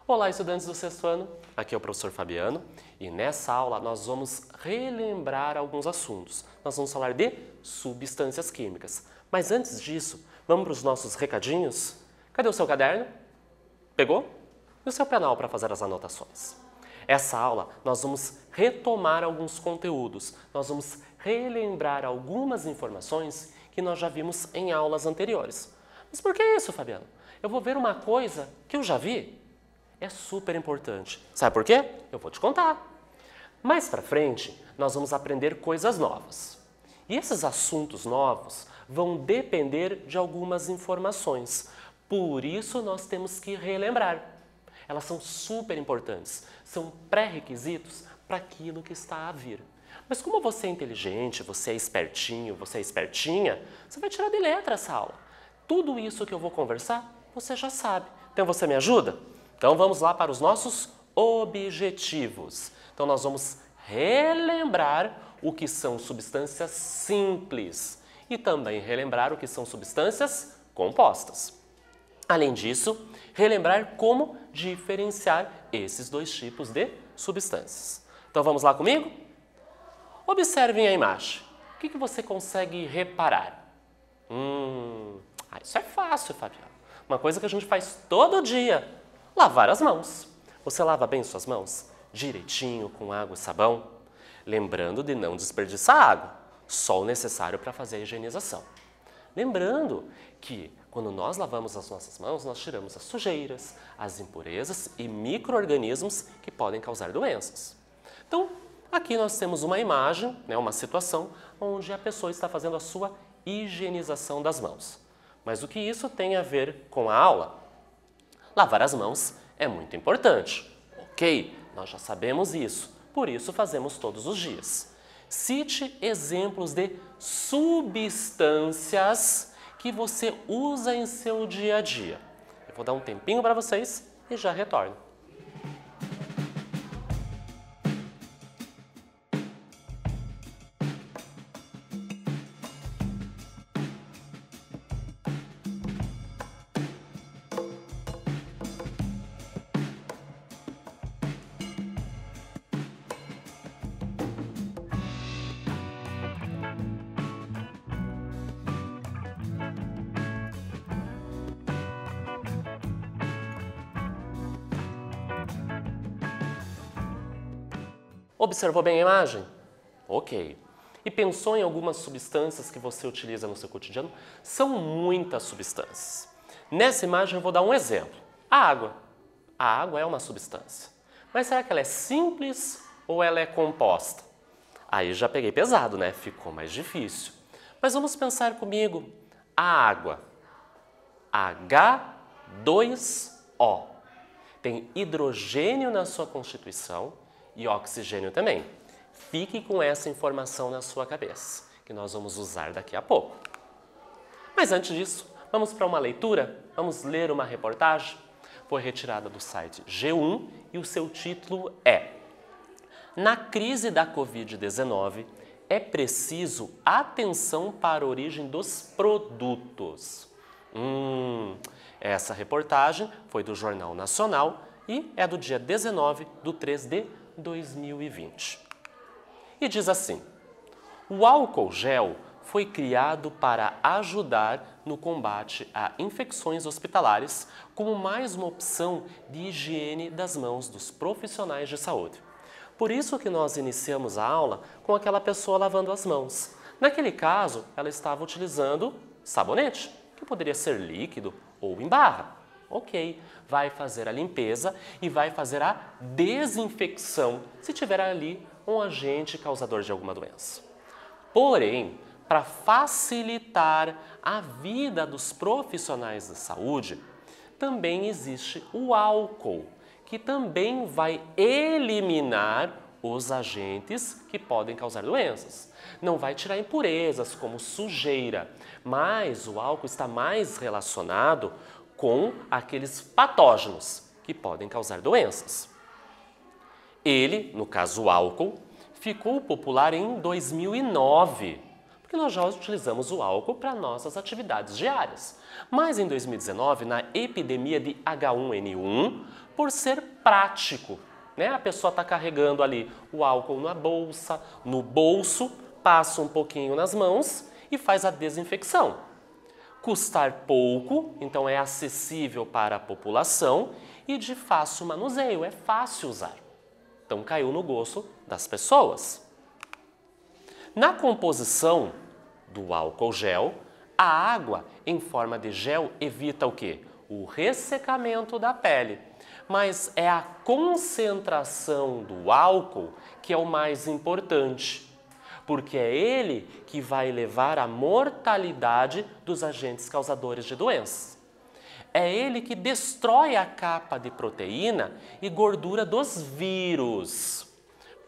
Olá, estudantes do sexto ano, aqui é o professor Fabiano e nessa aula nós vamos relembrar alguns assuntos. Nós vamos falar de substâncias químicas. Mas antes disso, vamos para os nossos recadinhos? Cadê o seu caderno? Pegou? E o seu penal para fazer as anotações? Essa aula nós vamos retomar alguns conteúdos, nós vamos relembrar algumas informações que nós já vimos em aulas anteriores. Mas por que isso, Fabiano? Eu vou ver uma coisa que eu já vi? É super importante. Sabe por quê? Eu vou te contar. Mais para frente, nós vamos aprender coisas novas. E esses assuntos novos vão depender de algumas informações. Por isso, nós temos que relembrar. Elas são super importantes, são pré-requisitos para aquilo que está a vir. Mas como você é inteligente, você é espertinho, você é espertinha, você vai tirar de letra essa aula. Tudo isso que eu vou conversar, você já sabe. Então, você me ajuda? Então, vamos lá para os nossos objetivos. Então, nós vamos relembrar o que são substâncias simples e também relembrar o que são substâncias compostas. Além disso, relembrar como diferenciar esses dois tipos de substâncias. Então, vamos lá comigo? Observem a imagem. O que você consegue reparar? Isso é fácil, Fabiano. Uma coisa que a gente faz todo dia. Lavar as mãos. Você lava bem suas mãos? Direitinho, com água e sabão? Lembrando de não desperdiçar água, só o necessário para fazer a higienização. Lembrando que quando nós lavamos as nossas mãos, nós tiramos as sujeiras, as impurezas e micro-organismos que podem causar doenças. Então, aqui nós temos uma imagem, uma situação onde a pessoa está fazendo a sua higienização das mãos. Mas o que isso tem a ver com a aula? Lavar as mãos é muito importante. Ok, nós já sabemos isso, por isso fazemos todos os dias. Cite exemplos de substâncias que você usa em seu dia a dia. Eu vou dar um tempinho para vocês e já retorno. Observou bem a imagem? Ok. E pensou em algumas substâncias que você utiliza no seu cotidiano? São muitas substâncias. Nessa imagem eu vou dar um exemplo. A água. A água é uma substância. Mas será que ela é simples ou ela é composta? Aí já peguei pesado, né? Ficou mais difícil. Mas vamos pensar comigo. A água. H2O. Tem hidrogênio na sua constituição e oxigênio também. Fique com essa informação na sua cabeça, que nós vamos usar daqui a pouco. Mas antes disso, vamos para uma leitura? Vamos ler uma reportagem? Foi retirada do site G1 e o seu título é: Na crise da Covid-19, é preciso atenção para a origem dos produtos. Essa reportagem foi do Jornal Nacional e é do dia 19/3/2020. E diz assim: o álcool gel foi criado para ajudar no combate a infecções hospitalares como mais uma opção de higiene das mãos dos profissionais de saúde. Por isso que nós iniciamos a aula com aquela pessoa lavando as mãos. Naquele caso, ela estava utilizando sabonete, que poderia ser líquido ou em barra. Ok, vai fazer a limpeza e vai fazer a desinfecção se tiver ali um agente causador de alguma doença. Porém, para facilitar a vida dos profissionais de saúde, também existe o álcool, que também vai eliminar os agentes que podem causar doenças. Não vai tirar impurezas como sujeira, mas o álcool está mais relacionado com aqueles patógenos que podem causar doenças. Ele, no caso o álcool, ficou popular em 2009, Porque nós já utilizamos o álcool para nossas atividades diárias. Mas em 2019, na epidemia de H1N1, por ser prático, né? A pessoa está carregando ali o álcool na bolsa, no bolso, passa um pouquinho nas mãos e faz a desinfecção. Custar pouco, então é acessível para a população e de fácil manuseio, é fácil usar. Então caiu no gosto das pessoas. Na composição do álcool gel, a água em forma de gel evita o quê? O ressecamento da pele. Mas é a concentração do álcool que é o mais importante, porque é ele que vai levar à mortalidade dos agentes causadores de doenças. É ele que destrói a capa de proteína e gordura dos vírus.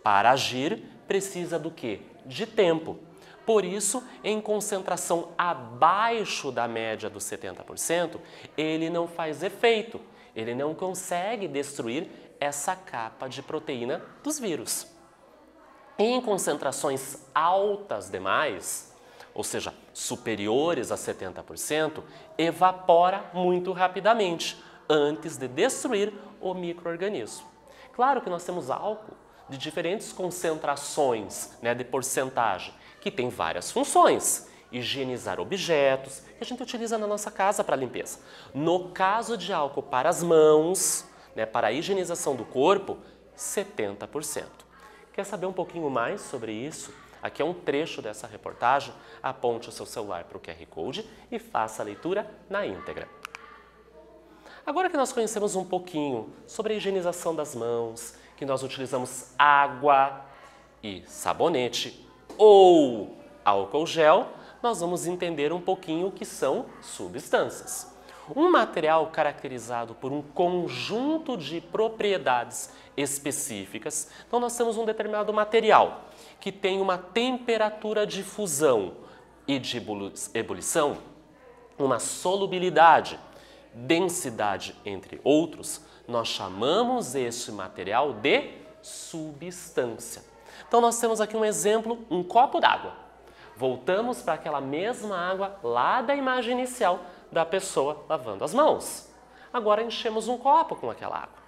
Para agir, precisa do quê? De tempo. Por isso, em concentração abaixo da média dos 70%, ele não faz efeito. Ele não consegue destruir essa capa de proteína dos vírus. Em concentrações altas demais, ou seja, superiores a 70%, evapora muito rapidamente antes de destruir o micro-organismo. Claro que nós temos álcool de diferentes concentrações, né, de porcentagem, que tem várias funções. Higienizar objetos, que a gente utiliza na nossa casa para limpeza. No caso de álcool para as mãos, né, para a higienização do corpo, 70%. Quer saber um pouquinho mais sobre isso? Aqui é um trecho dessa reportagem. Aponte o seu celular para o QR Code e faça a leitura na íntegra. Agora que nós conhecemos um pouquinho sobre a higienização das mãos, que nós utilizamos água e sabonete ou álcool gel, nós vamos entender um pouquinho o que são substâncias. Um material caracterizado por um conjunto de propriedades específicas. Então, nós temos um determinado material que tem uma temperatura de fusão e de ebulição, uma solubilidade, densidade, entre outros. Nós chamamos esse material de substância. Então, nós temos aqui um exemplo, um copo d'água. Voltamos para aquela mesma água lá da imagem inicial da pessoa lavando as mãos. Agora enchemos um copo com aquela água.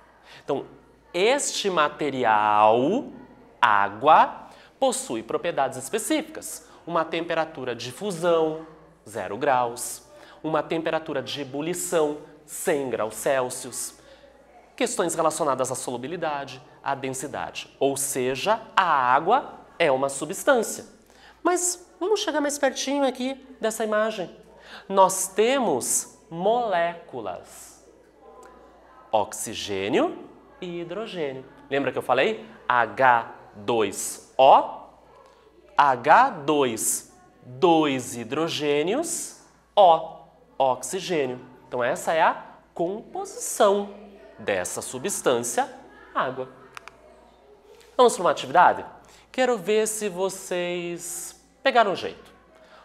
Então, este material, água, possui propriedades específicas. Uma temperatura de fusão, 0 graus. Uma temperatura de ebulição, 100 graus Celsius. Questões relacionadas à solubilidade, à densidade. Ou seja, a água é uma substância. Mas vamos chegar mais pertinho aqui dessa imagem. Nós temos moléculas, oxigênio e hidrogênio. Lembra que eu falei? H2O, H2, 2 hidrogênios, O, oxigênio. Então essa é a composição dessa substância, água. Vamos para uma atividade? Quero ver se vocês pegaram jeito.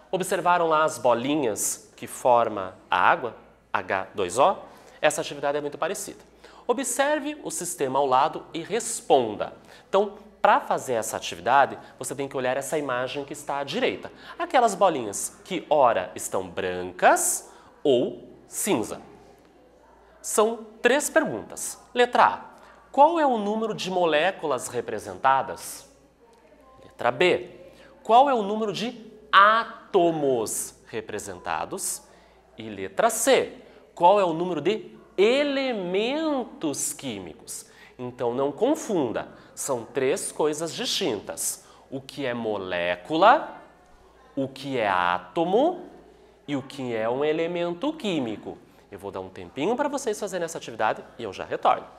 Observaram lá as bolinhas que formam a água, H2O? Essa atividade é muito parecida. Observe o sistema ao lado e responda. Então, para fazer essa atividade, você tem que olhar essa imagem que está à direita. Aquelas bolinhas que ora estão brancas ou cinza. São 3 perguntas. Letra A. Qual é o número de moléculas representadas? Letra B. Qual é o número de átomos representados? E letra C. Qual é o número de elementos químicos? Então não confunda, são 3 coisas distintas. O que é molécula, o que é átomo e o que é um elemento químico. Eu vou dar um tempinho para vocês fazerem essa atividade e eu já retorno.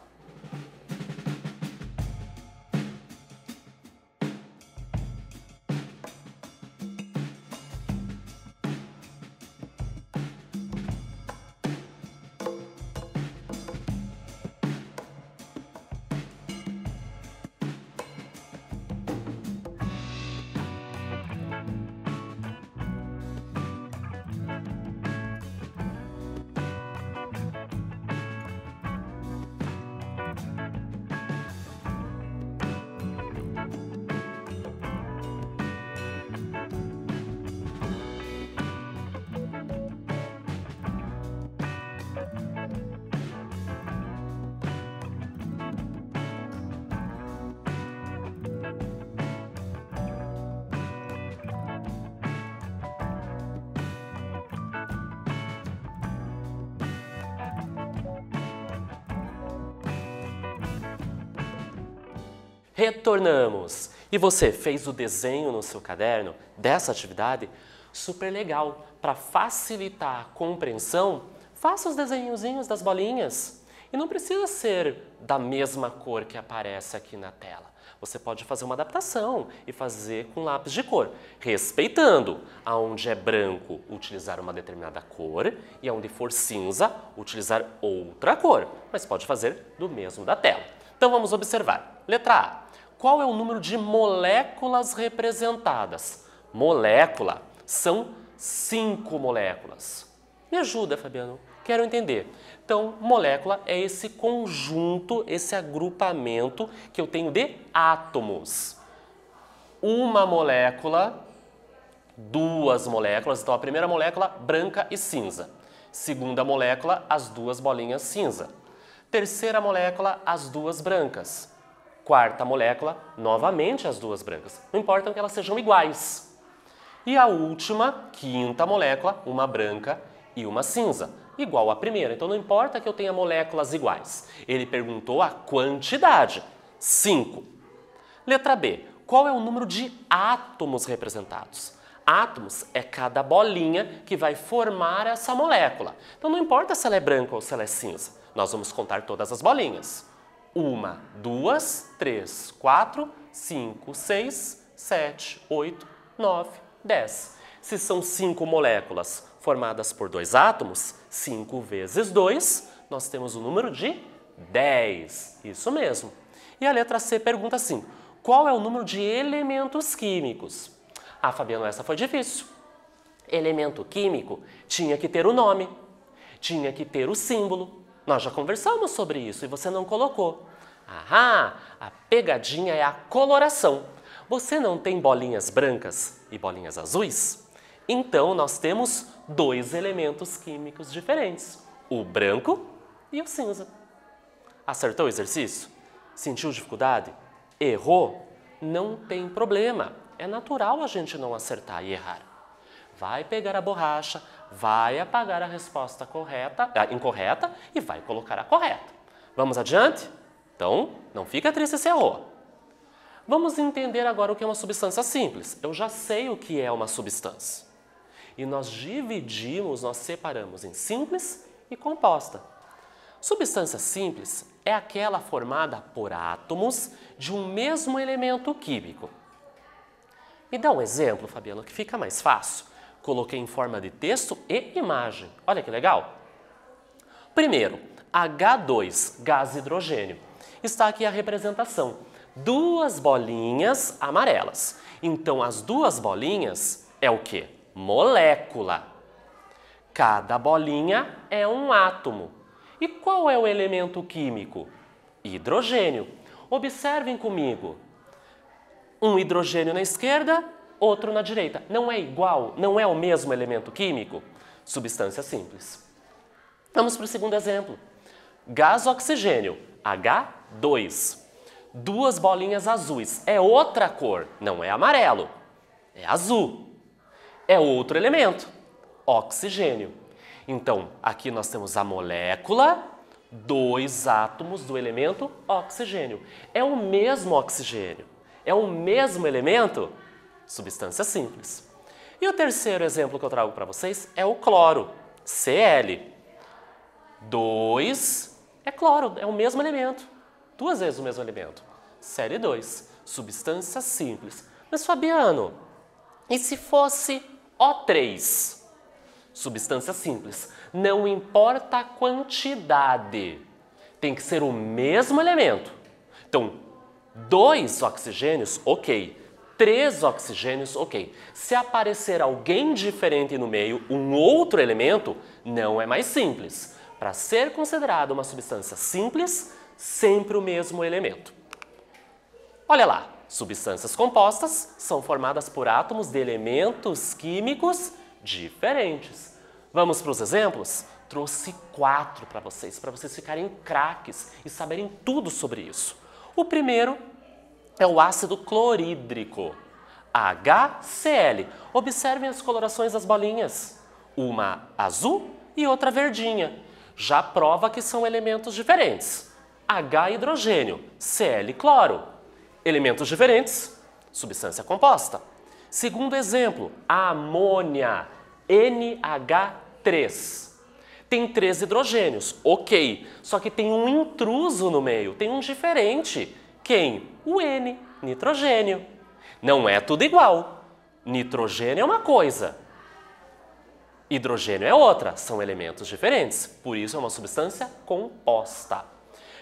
Retornamos! E você fez o desenho no seu caderno dessa atividade? Super legal! Para facilitar a compreensão, faça os desenhozinhos das bolinhas. E não precisa ser da mesma cor que aparece aqui na tela. Você pode fazer uma adaptação e fazer com lápis de cor, respeitando aonde é branco, utilizar uma determinada cor e aonde for cinza, utilizar outra cor, mas pode fazer do mesmo da tela. Então vamos observar. Letra A. Qual é o número de moléculas representadas? Molécula são 5 moléculas. Me ajuda, Fabiano. Quero entender. Então, molécula é esse conjunto, esse agrupamento que eu tenho de átomos. Uma molécula, 2 moléculas. Então, a primeira molécula, branca e cinza. Segunda molécula, as 2 bolinhas cinza. Terceira molécula, as 2 brancas. Quarta molécula, novamente as 2 brancas. Não importa que elas sejam iguais. E a última, quinta molécula, uma branca e uma cinza, igual à primeira. Então não importa que eu tenha moléculas iguais. Ele perguntou a quantidade, 5. Letra B, qual é o número de átomos representados? Átomos é cada bolinha que vai formar essa molécula. Então não importa se ela é branca ou se ela é cinza. Nós vamos contar todas as bolinhas. 1, 2, 3, 4, 5, 6, 7, 8, 9, 10. Se são 5 moléculas formadas por 2 átomos, 5 vezes 2, nós temos o número de 10. Isso mesmo. E a letra C pergunta assim, qual é o número de elementos químicos? Ah, Fabiano, essa foi difícil. Elemento químico tinha que ter o nome, tinha que ter o símbolo. Nós já conversamos sobre isso e você não colocou. Ahá, a pegadinha é a coloração. Você não tem bolinhas brancas e bolinhas azuis? Então, nós temos 2 elementos químicos diferentes, o branco e o cinza. Acertou o exercício? Sentiu dificuldade? Errou? Não tem problema. É natural a gente não acertar e errar. Vai pegar a borracha, vai apagar a resposta incorreta e vai colocar a correta. Vamos adiante? Então, não fica triste se errou. Vamos entender agora o que é uma substância simples. Eu já sei o que é uma substância. E nós dividimos, nós separamos em simples e composta. Substância simples é aquela formada por átomos de um mesmo elemento químico. Me dá um exemplo, Fabiano, que fica mais fácil. Coloquei em forma de texto e imagem. Olha que legal. Primeiro, H2, gás hidrogênio. Está aqui a representação. 2 bolinhas amarelas. Então, as 2 bolinhas é o quê? Molécula. Cada bolinha é um átomo. E qual é o elemento químico? Hidrogênio. Observem comigo. Um hidrogênio na esquerda, outro na direita. Não é igual? Não é o mesmo elemento químico? Substância simples. Vamos para o segundo exemplo. Gás oxigênio, H2. 2 bolinhas azuis. É outra cor, não é amarelo, é azul. É outro elemento, oxigênio. Então, aqui nós temos a molécula, 2 átomos do elemento oxigênio. É o mesmo oxigênio, é o mesmo elemento, substância simples. E o terceiro exemplo que eu trago para vocês é o cloro, Cl. 2 é cloro, é o mesmo elemento, 2 vezes o mesmo elemento, Cl2, substância simples. Mas, Fabiano, e se fosse O3? Substância simples. Não importa a quantidade. Tem que ser o mesmo elemento. Então, 2 oxigênios, ok. 3 oxigênios, ok. Se aparecer alguém diferente no meio, um outro elemento, não é mais simples. Para ser considerado uma substância simples, sempre o mesmo elemento. Olha lá. Substâncias compostas são formadas por átomos de elementos químicos diferentes. Vamos para os exemplos? Trouxe 4 para vocês ficarem craques e saberem tudo sobre isso. O primeiro é o ácido clorídrico, HCl. Observem as colorações das bolinhas, uma azul e outra verdinha. Já prova que são elementos diferentes. H hidrogênio, Cl cloro. Elementos diferentes, substância composta. Segundo exemplo, a amônia, NH3. Tem 3 hidrogênios, ok, só que tem um intruso no meio, tem um diferente. Quem? O N, nitrogênio. Não é tudo igual. Nitrogênio é uma coisa, hidrogênio é outra, são elementos diferentes, por isso é uma substância composta.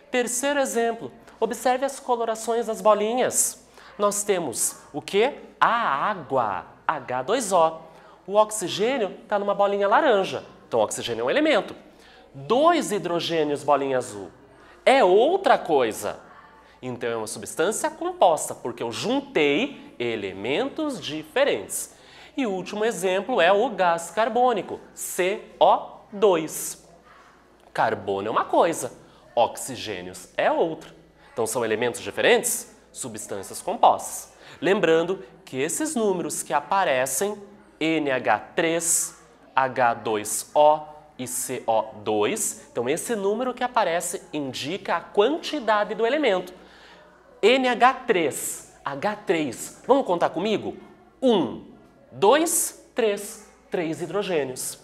Terceiro exemplo, observe as colorações das bolinhas. Nós temos o que? A água, H2O. O oxigênio está numa bolinha laranja, então o oxigênio é um elemento. 2 hidrogênios, bolinha azul, é outra coisa. Então é uma substância composta, porque eu juntei elementos diferentes. E o último exemplo é o gás carbônico, CO2. Carbono é uma coisa, oxigênios é outra. Então são elementos diferentes, substâncias compostas. Lembrando que esses números que aparecem, NH3, H2O e CO2, então esse número que aparece indica a quantidade do elemento. NH3, H3, vamos contar comigo? 1, 2, 3, 3 hidrogênios.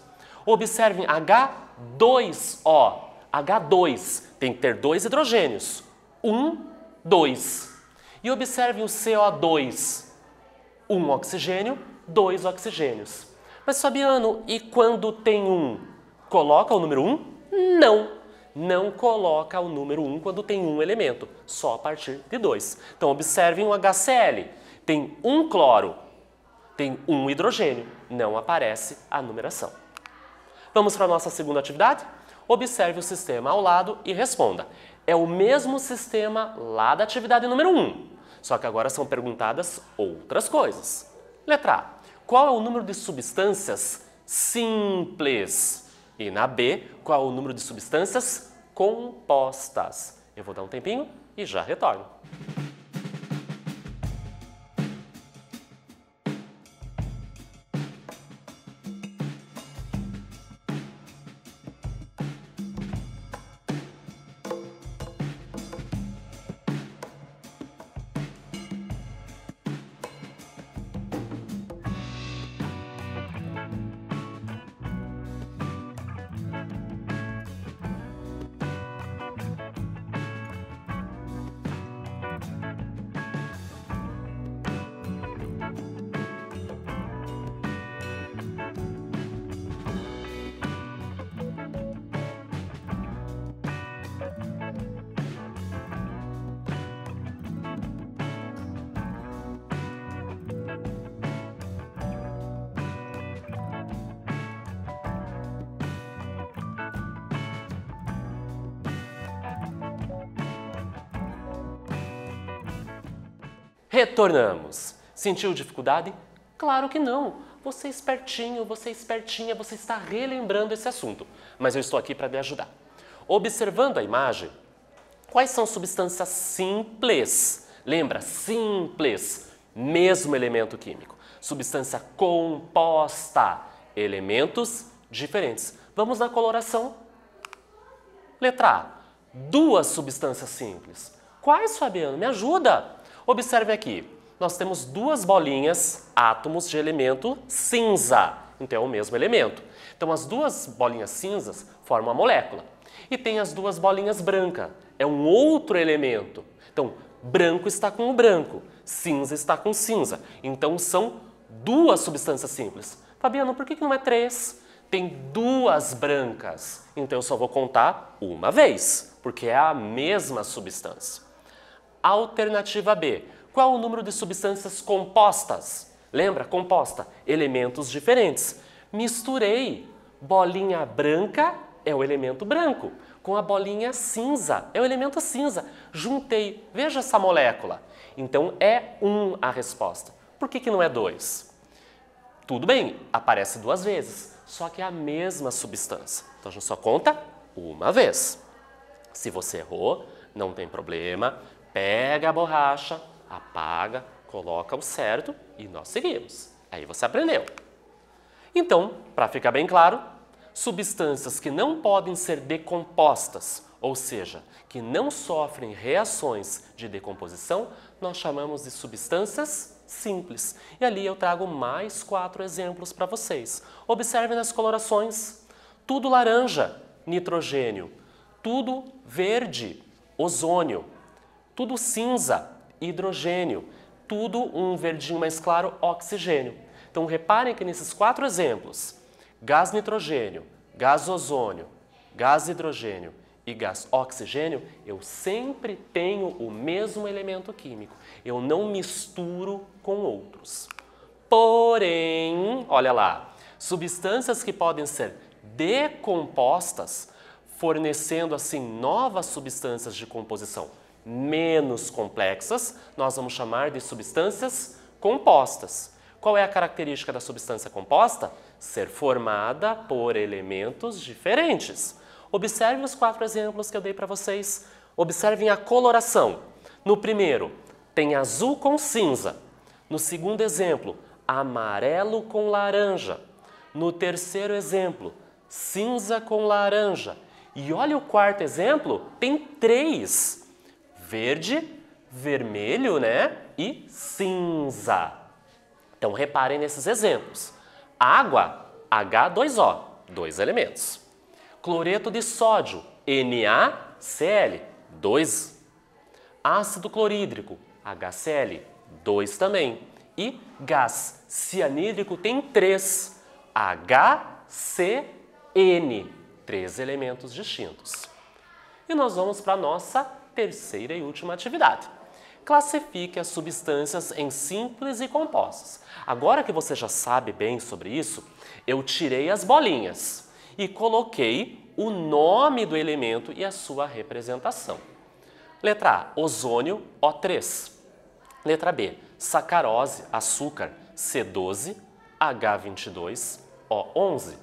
Observem H2O, H2 tem que ter 2 hidrogênios, 1, 2. E observem o CO2, 1 oxigênio, 2 oxigênios. Mas Fabiano, e quando tem 1, coloca o número 1? Não! Não coloca o número 1 quando tem um elemento, só a partir de 2. Então, observem o HCl. Tem 1 cloro, tem 1 hidrogênio, não aparece a numeração. Vamos para a nossa segunda atividade? Observe o sistema ao lado e responda. É o mesmo sistema lá da atividade número 1, só que agora são perguntadas outras coisas. Letra A. Qual é o número de substâncias simples? E na B, qual é o número de substâncias compostas? Eu vou dar um tempinho e já retorno. Retornamos. Sentiu dificuldade? Claro que não. Você é espertinho, você é espertinha, você está relembrando esse assunto. Mas eu estou aqui para lhe ajudar. Observando a imagem, quais são substâncias simples? Lembra, simples, mesmo elemento químico. Substância composta, elementos diferentes. Vamos na coloração. Letra A, 2 substâncias simples. Quais, Fabiano? Me ajuda! Observe aqui, nós temos 2 bolinhas, átomos de elemento cinza, então é o mesmo elemento. Então as 2 bolinhas cinzas formam a molécula. E tem as 2 bolinhas brancas, é um outro elemento. Então, branco está com o branco, cinza está com cinza. Então são 2 substâncias simples. Fabiano, por que não é 3? Tem 2 brancas, então eu só vou contar uma vez, porque é a mesma substância. Alternativa B. Qual o número de substâncias compostas? Lembra? Composta. Elementos diferentes. Misturei. Bolinha branca é o elemento branco. Com a bolinha cinza é o elemento cinza. Juntei. Veja essa molécula. Então é 1 a resposta. Por que não é 2? Tudo bem, aparece 2 vezes. Só que é a mesma substância. Então a gente só conta uma vez. Se você errou, não tem problema. Pega a borracha, apaga, coloca o certo e nós seguimos. Aí você aprendeu. Então, para ficar bem claro, substâncias que não podem ser decompostas, ou seja, que não sofrem reações de decomposição, nós chamamos de substâncias simples. E ali eu trago mais 4 exemplos para vocês. Observem nas colorações. Tudo laranja, nitrogênio. Tudo verde, ozônio. Tudo cinza, hidrogênio. Tudo um verdinho mais claro, oxigênio. Então reparem que nesses 4 exemplos, gás nitrogênio, gás ozônio, gás hidrogênio e gás oxigênio, eu sempre tenho o mesmo elemento químico. Eu não misturo com outros. Porém, olha lá, substâncias que podem ser decompostas, fornecendo assim novas substâncias de composição menos complexas, nós vamos chamar de substâncias compostas. Qual é a característica da substância composta? Ser formada por elementos diferentes. Observe os 4 exemplos que eu dei para vocês. Observem a coloração. No primeiro, tem azul com cinza. No segundo exemplo, amarelo com laranja. No terceiro exemplo, cinza com laranja. E olha o quarto exemplo, tem 3. Verde, vermelho, né? E cinza. Então, reparem nesses exemplos. Água, H2O, 2 elementos. Cloreto de sódio, NaCl, 2. Ácido clorídrico, HCl, 2 também. E gás cianídrico tem 3, HCN, 3 elementos distintos. E nós vamos para a nossa terceira e última atividade. Classifique as substâncias em simples e compostas. Agora que você já sabe bem sobre isso, eu tirei as bolinhas e coloquei o nome do elemento e a sua representação. Letra A, ozônio, O3. Letra B, sacarose, açúcar, C12, H22, O11.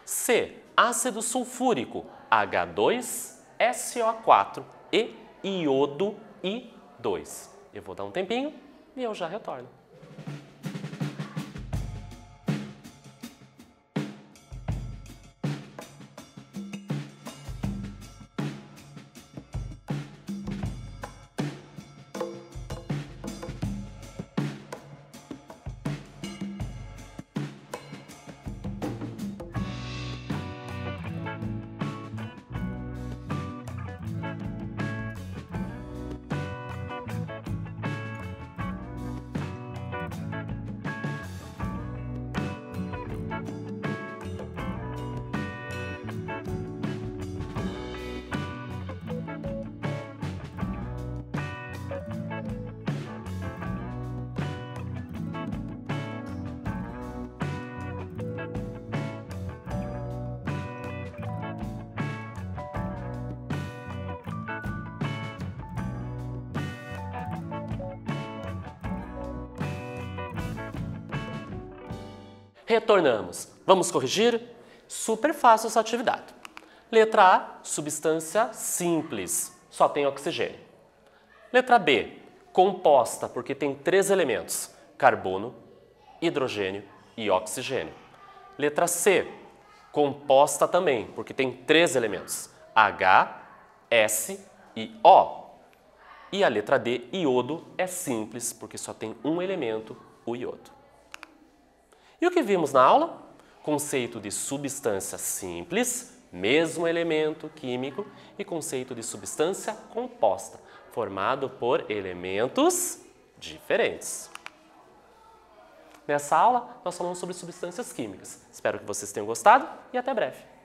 C, ácido sulfúrico, H2SO4 e iodo I2. Eu vou dar um tempinho e eu já retorno. Retornamos. Vamos corrigir? Super fácil essa atividade. Letra A, substância simples, só tem oxigênio. Letra B, composta, porque tem 3 elementos, carbono, hidrogênio e oxigênio. Letra C, composta também, porque tem 3 elementos, H, S e O. E a letra D, iodo, é simples, porque só tem um elemento, o iodo. E o que vimos na aula? Conceito de substância simples, mesmo elemento químico, e conceito de substância composta, formado por elementos diferentes. Nessa aula, nós falamos sobre substâncias químicas. Espero que vocês tenham gostado e até breve!